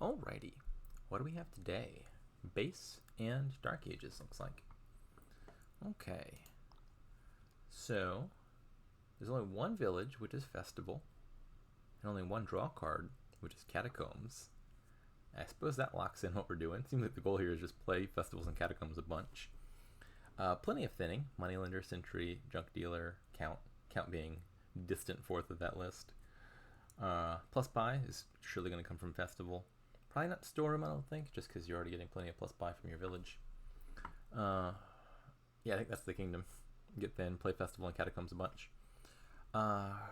Alrighty, what do we have today? Base and Dark Ages, looks like. Okay, so there's only one village, which is Festival, and only one draw card, which is Catacombs. I suppose that locks in what we're doing. Seems like the goal here is just play Festivals and Catacombs a bunch. Plenty of thinning: Moneylender, Sentry, Junk Dealer, Count being distant fourth of that list. Plus buy is surely going to come from Festival. Probably not Storeroom, I don't think, just because you're already getting plenty of plus buy from your village. Yeah, I think that's the Kingdom. Get thin, play Festival and Catacombs a bunch. 5-2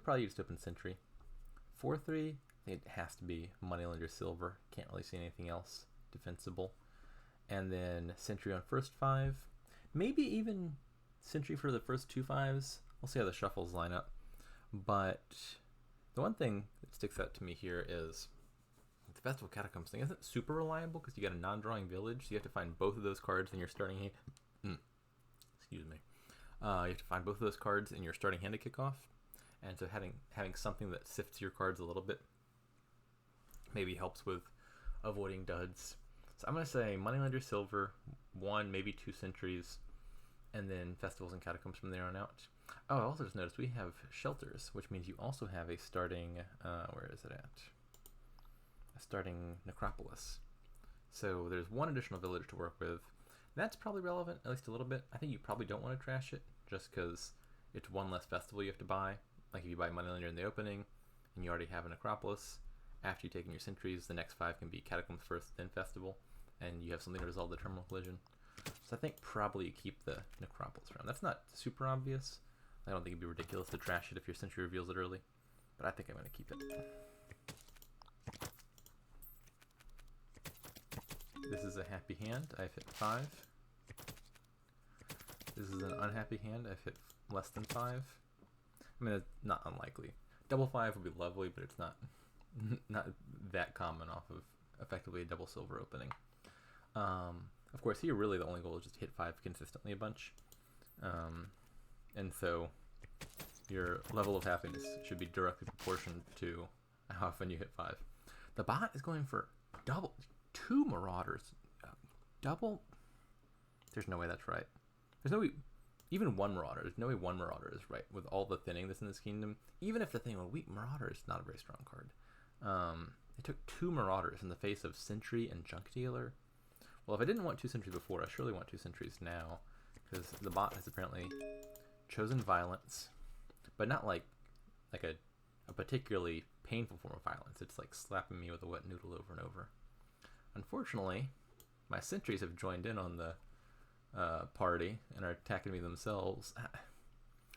probably used open Sentry. 4-3, I think it has to be Moneylender Silver. Can't really see anything else defensible. And then Sentry on first 5. Maybe even Sentry for the first 2 5s. We'll see how the shuffles line up. But the one thing that sticks out to me here is the Festival Catacombs thing isn't super reliable because you got a non-drawing village, so you have to find both of those cards in your starting hand. Excuse me. You have to find both of those cards in your starting hand to kick off, and so having something that sifts your cards a little bit maybe helps with avoiding duds. So I'm gonna say Moneylender Silver, 1 maybe 2 Sentries, and then Festivals and Catacombs from there on out. Oh, I also just noticed we have Shelters, which means you also have a starting, where is it at? A starting Necropolis. So there's one additional village to work with. That's probably relevant, at least a little bit. I think you probably don't want to trash it, just because it's one less festival you have to buy. Like if you buy Moneylender in the opening, and you already have a Necropolis, after you've taken your Sentries, the next 5 can be Catacombs first, then Festival, and you have something to resolve the Terminal Collision. So I think probably you keep the Necropolis around. That's not super obvious. I don't think it'd be ridiculous to trash it if your Sentry reveals it early, but I think I'm going to keep it. This is a happy hand. I've hit 5. This is an unhappy hand. I've hit less than 5. I mean, it's not unlikely. Double 5 would be lovely, but it's not that common off of effectively a double silver opening. Of course, here really the only goal is just hit 5 consistently a bunch. And so your level of happiness should be directly proportioned to how often you hit 5. The bot is going for double, 2 Marauders. Double? There's no way that's right. There's no way, even 1 Marauder, there's no way 1 Marauder is right with all the thinning that's in this kingdom. Even if the thing were weak, Marauder is not a very strong card. It took 2 Marauders in the face of Sentry and Junk Dealer. Well, if I didn't want 2 Sentries before, I surely want 2 Sentries now, because the bot has apparently chosen violence, but not like a particularly painful form of violence. It's like slapping me with a wet noodle over and over. Unfortunately, my Sentries have joined in on the party and are attacking me themselves.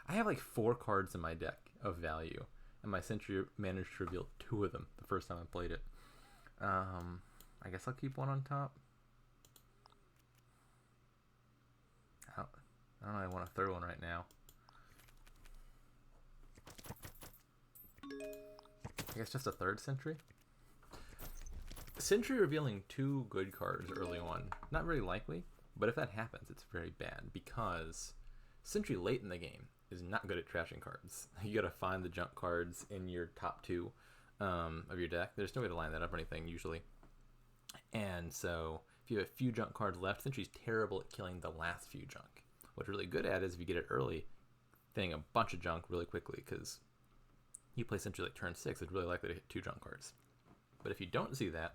I have like 4 cards in my deck of value, and my Sentry managed to reveal 2 of them the first time I played it. I guess I'll keep 1 on top. I don't know, I want a third one right now. I guess just a third Sentry? Sentry revealing 2 good cards early on. Not very likely, but if that happens, it's very bad, because Sentry late in the game is not good at trashing cards. You gotta find the junk cards in your top 2 of your deck. There's no way to line that up or anything, usually. And so, if you have a few junk cards left, Sentry's terrible at killing the last few junk. What you're really good at is if you get it early, thinning a bunch of junk really quickly, because you play Sentry like turn 6, it's really likely to hit 2 junk cards. But if you don't see that,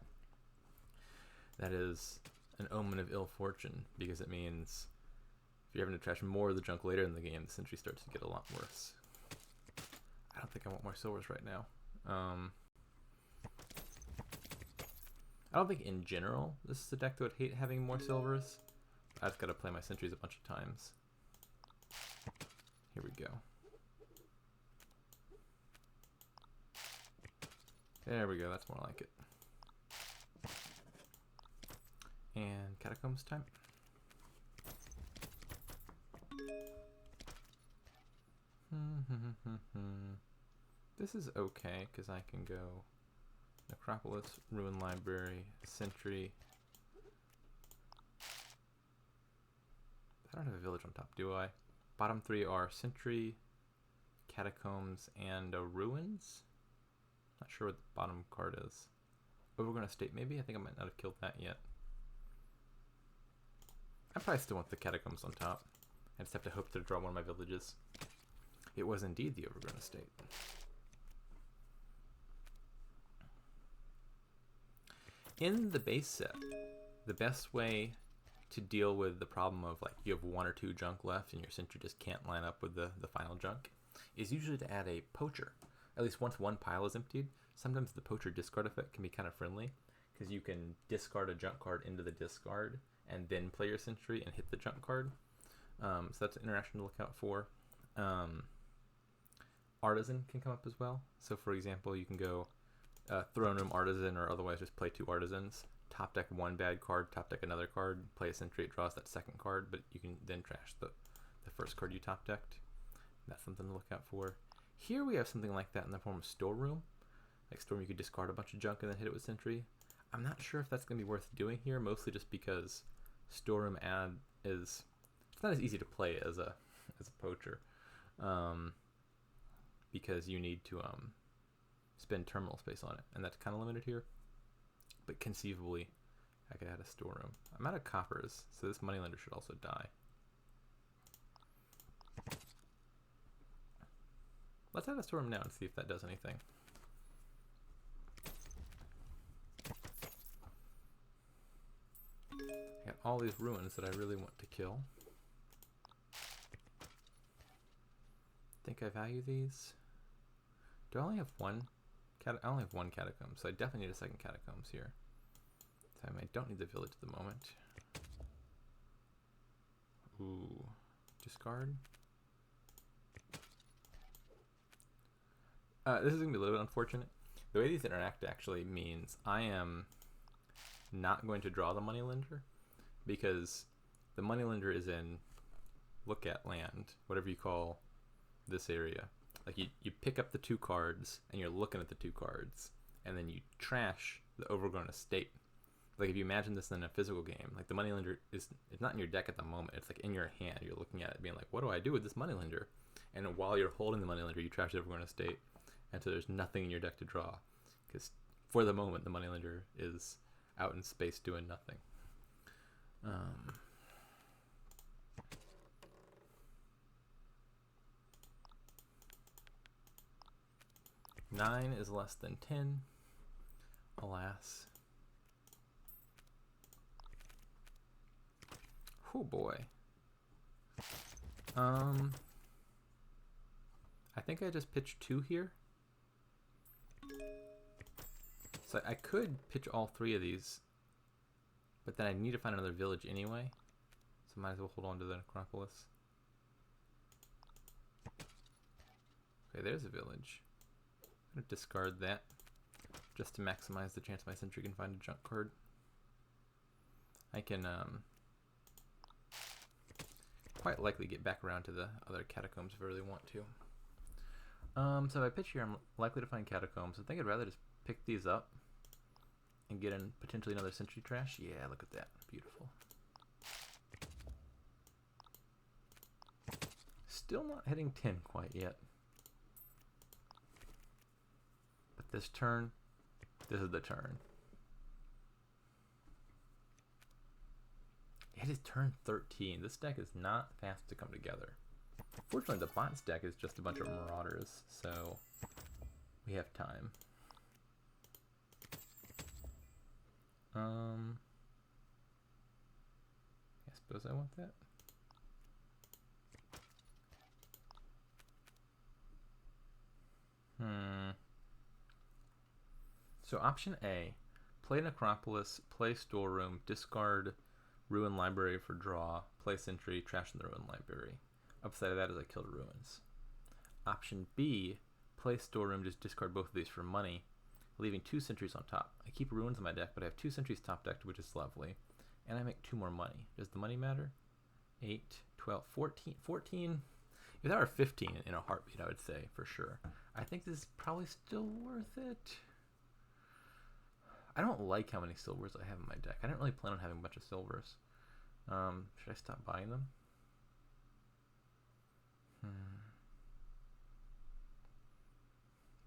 that is an omen of ill fortune, because it means if you're having to trash more of the junk later in the game, the Sentry starts to get a lot worse. I don't think I want more silvers right now. I don't think in general this is a deck that would hate having more silvers. I just gotta play my Sentries a bunch of times. Here we go. There we go, that's more like it. And Catacombs time. This is okay, because I can go Necropolis, Ruin Library, Sentry. I don't have a village on top, do I? Bottom 3 are Sentry, Catacombs, and Ruins? sure what the bottom card is. Overgrown Estate, maybe? I think I might not have killed that yet. I probably still want the Catacombs on top. I just have to hope to draw one of my villages. It was indeed the Overgrown Estate. In the base set, the best way to deal with the problem of like you have 1 or 2 junk left and your sentry just can't line up with the final junk is usually to add a poacher. At least once one pile is emptied, sometimes the poacher discard effect can be kind of friendly because you can discard a junk card into the discard and then play your sentry and hit the junk card. So that's an interaction to look out for. Artisan can come up as well. So for example, you can go Throne Room Artisan or otherwise just play 2 Artisans. Top deck 1 bad card, top deck another card, play a sentry, it draws that second card, but you can then trash the first card you top decked. That's something to look out for. Here we have something like that in the form of Storeroom. Like Storeroom, you could discard a bunch of junk and then hit it with sentry. I'm not sure if that's going to be worth doing here, mostly just because Storeroom add is it's not as easy to play as a poacher, because you need to spend terminal space on it, and that's kind of limited here. But conceivably, I could add a Storeroom. I'm out of coppers, so this moneylender should also die. Let's add a Storeroom now and see if that does anything. I got all these ruins that I really want to kill. Think I value these? Do I only have one? I only have 1 catacomb, so I definitely need a second catacombs here. So I don't need the village at the moment. Ooh, discard. This is gonna be a little bit unfortunate. The way these interact actually means I am not going to draw the moneylender because the moneylender is in look at land, whatever you call this area. Like you pick up the 2 cards and you're looking at the 2 cards and then you trash the Overgrown Estate. Like if you imagine this in a physical game, like the moneylender it's not in your deck at the moment, it's like in your hand. You're looking at it being like, what do I do with this moneylender? And while you're holding the moneylender, you trash the Overgrown Estate. And so there's nothing in your deck to draw because for the moment the moneylender is out in space doing nothing. 9 is less than 10, alas. Oh boy. I think I just pitched 2 here. So I could pitch all 3 of these, but then I need to find another village anyway. So might as well hold on to the Necropolis. Okay, there's a village. I'm going to discard that just to maximize the chance my sentry can find a junk card. I can quite likely get back around to the other catacombs if I really want to. So if I pitch here, I'm likely to find catacombs. I think I'd rather just pick these up and get in potentially another sentry trash. Yeah, look at that. Beautiful. Still not hitting 10 quite yet. But this turn, this is the turn. It is turn 13. This deck is not fast to come together. Fortunately, the bot's deck is just a bunch of marauders, so we have time. I suppose I want that. So option A, play Necropolis, play Storeroom, discard Ruin Library for draw, play Sentry, trash in the Ruin Library. Upside of that is I killed Ruins. Option B, play Storeroom, just discard both of these for money, leaving 2 sentries on top. I keep Ruins in my deck, but I have 2 sentries top decked, which is lovely. And I make 2 more money. Does the money matter? 8, 12, 14. 14. If that were 15 in a heartbeat, I would say, for sure. I think this is probably still worth it. I don't like how many silvers I have in my deck. I didn't really plan on having a bunch of silvers. Should I stop buying them?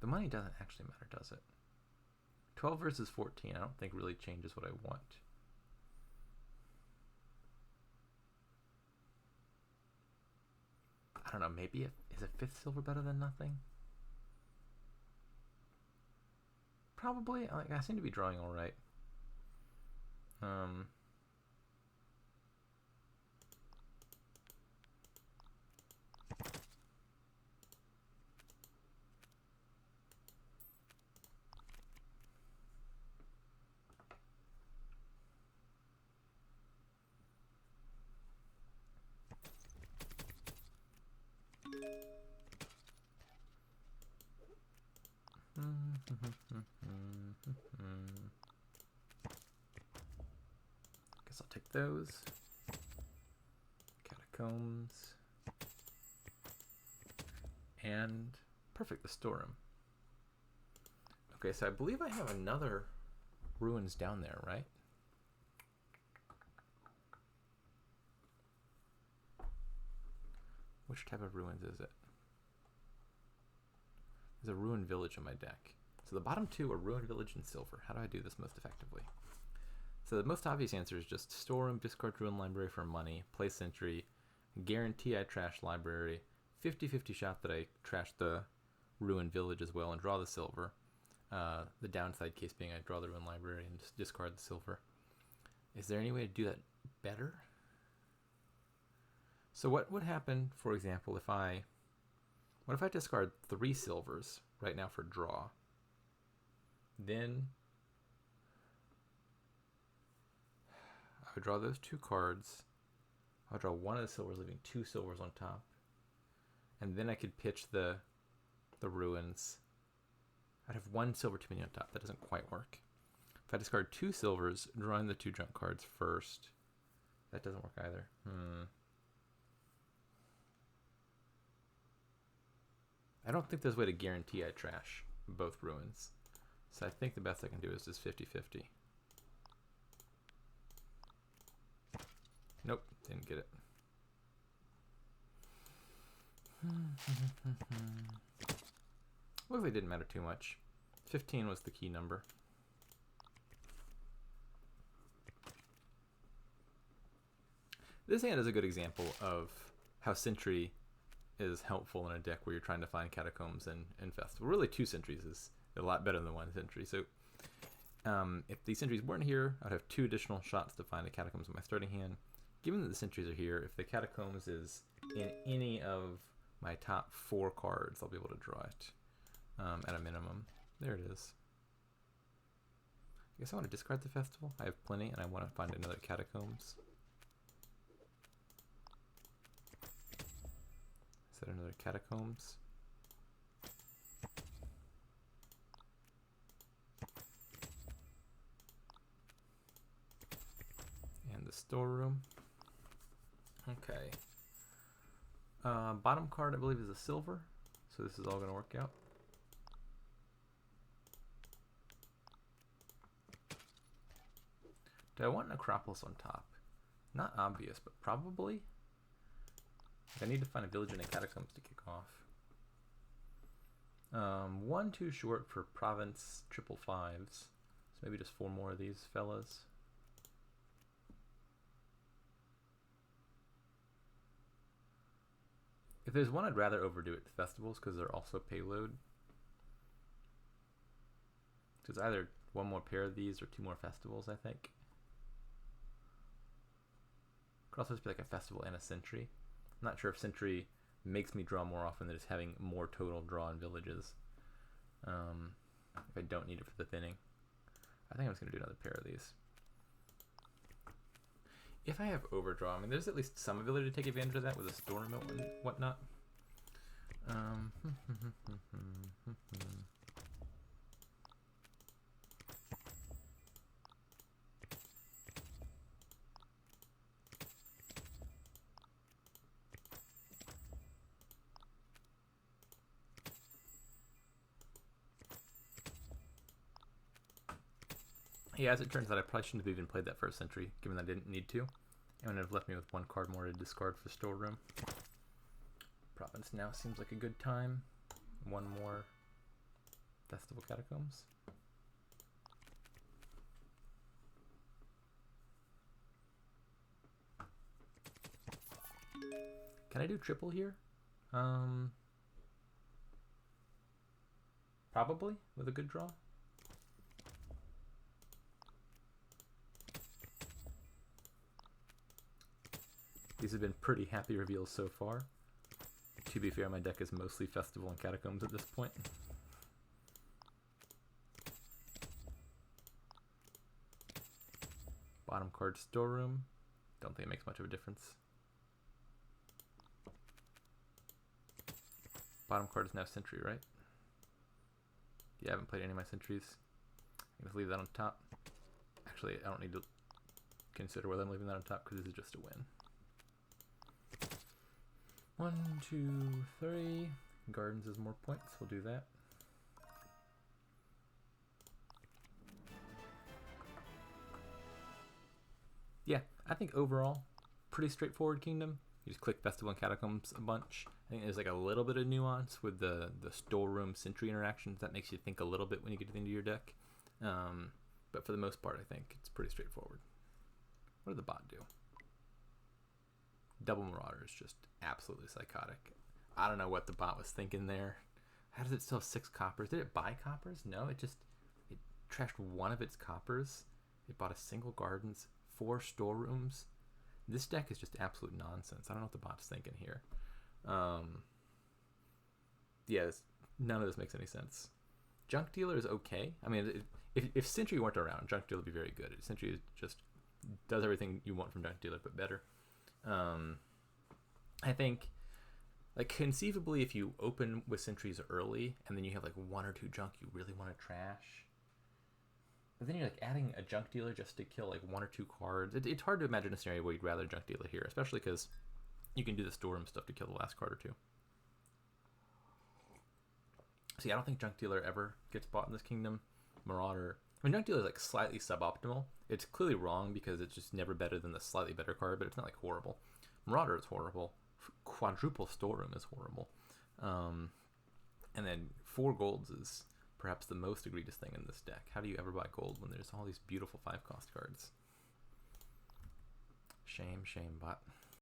The The money doesn't actually matter, does it? 12 versus 14, I don't think really changes what I want. I don't know, maybe is a 5th silver better than nothing? Probably. Like, I seem to be drawing all right. Guess I'll take those. Catacombs. And perfect, the storeroom. Okay, so I believe I have another ruins down there, right? Which type of ruins is it? There's a ruined village in my deck. So the bottom two are ruined village and silver. How do I do this most effectively? So the most obvious answer is just storeroom, discard ruin library for money, play sentry, guarantee I trash library, 50-50 shot that I trash the ruined village as well and draw the silver. The downside case being I draw the ruined library and just discard the silver. Is there any way to do that better? So what would happen, for example, what if I discard 3 silvers right now for draw? Then I would draw those 2 cards. I'll draw 1 of the silvers, leaving 2 silvers on top. And then I could pitch the ruins. I'd have 1 silver too many on top. That doesn't quite work. If I discard 2 silvers, drawing the 2 junk cards first. That doesn't work either. I don't think there's a way to guarantee I trash both ruins. So I think the best I can do is just 50-50. Nope, didn't get it. Looks like it didn't matter too much. 15 was the key number. This hand is a good example of how Sentry is helpful in a deck where you're trying to find Catacombs and Festival. Really, 2 Sentries is a lot better than 1 Sentry. So if these Sentries weren't here, I'd have 2 additional shots to find the Catacombs in my starting hand. Given that the Sentries are here, if the Catacombs is in any of my top 4 cards, I'll be able to draw it at a minimum. There it is. I guess I want to discard the Festival. I have plenty, and I want to find another Catacombs. Is that another Catacombs? And the storeroom. Okay. Bottom card, I believe, is a silver. So this is all going to work out. Do I want Necropolis on top? Not obvious, but probably. I need to find a village and a catacombs to kick off. 1 too short for province 555s. So maybe just 4 more of these fellas. If there's one, I'd rather overdo it to festivals because they're also payload. So it's either 1 more pair of these or 2 more festivals, I think. Could also just be like a festival and a sentry. I'm not sure if sentry makes me draw more often than just having more total draw in villages. If I don't need it for the thinning. I think I'm just going to do another pair of these. If I have overdraw, I mean, there's at least some ability to take advantage of that with a storm and whatnot. Yeah, as it turns out, I probably shouldn't have even played that first sentry, given that I didn't need to. And would have left me with 1 card more to discard for storeroom. Province now seems like a good time. 1 more. Festival Catacombs. Can I do triple here? Probably with a good draw. These have been pretty happy reveals so far. To be fair, my deck is mostly Festival and Catacombs at this point. Bottom card, Storeroom. Don't think it makes much of a difference. Bottom card is now Sentry, right? Yeah, I haven't played any of my Sentries. I'm going to leave that on top. Actually, I don't need to consider whether I'm leaving that on top because this is just a win. 1, 2, 3. Gardens is more points. We'll do that. Yeah, I think overall, pretty straightforward Kingdom. You just click Festival and Catacombs a bunch. I think there's like a little bit of nuance with the Storeroom Sentry interactions. That makes you think a little bit when you get to the end of your deck. But for the most part, I think it's pretty straightforward. What did the bot do? Double Marauder is just absolutely psychotic. I don't know what the bot was thinking there. How does it still have 6 coppers? Did it buy coppers? No, it trashed one of its coppers. It bought a single Gardens, 4 Storerooms. This deck is just absolute nonsense. I don't know what the bot's thinking here. Yeah, none of this makes any sense. Junk Dealer is okay. I mean, if Sentry weren't around, Junk Dealer would be very good. Sentry just does everything you want from Junk Dealer, but better. I think, like, conceivably, if you open with Sentries early and then you have like 1 or 2 junk you really want to trash, but then you're like adding a Junk Dealer just to kill like 1 or 2 cards. It's hard to imagine a scenario where you'd rather Junk Dealer here, especially because you can do the Storeroom stuff to kill the last card or 2. See, I don't think Junk Dealer ever gets bought in this Kingdom. Marauder, I mean, Junk Dealer is like slightly suboptimal. It's clearly wrong because it's just never better than the slightly better card, but it's not like horrible. Marauder is horrible. Quadruple Storeroom is horrible. And then 4 golds is perhaps the most egregious thing in this deck. How do you ever buy gold when there's all these beautiful 5-cost cards? Shame, shame, bot.